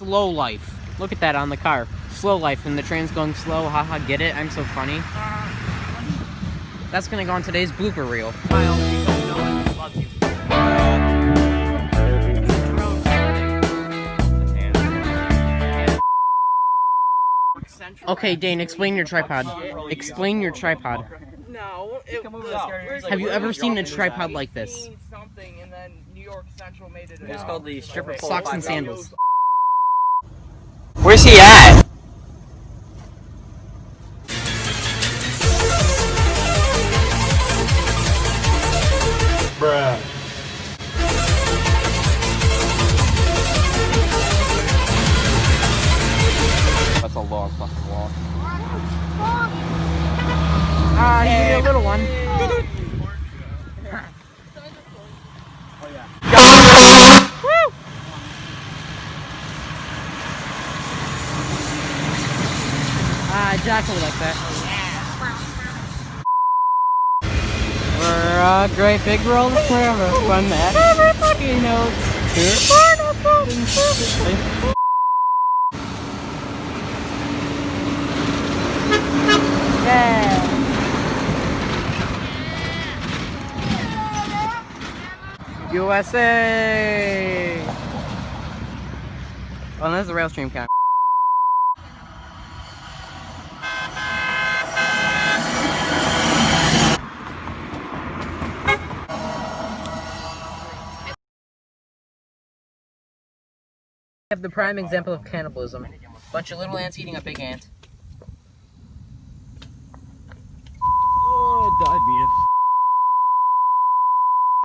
Slow life. Look at that on the car. Slow life, and the train's going slow. Haha, get it? I'm so funny. That's gonna go on today's blooper reel. Okay, Dane, explain your tripod. Explain your tripod. No, Have you ever seen a tripod like this? Something, and then New York Central made it. It's called the stripper pole. Socks and sandals. Where's he at? Bruh. That's a long fucking walk. You need a little one. Exactly like that. We're a great big roll of forever fun that everybody knows. Yeah. USA. Oh, there's the rail stream count. Have the prime example of cannibalism. Bunch of little ants eating a big ant. Oh, diabetes.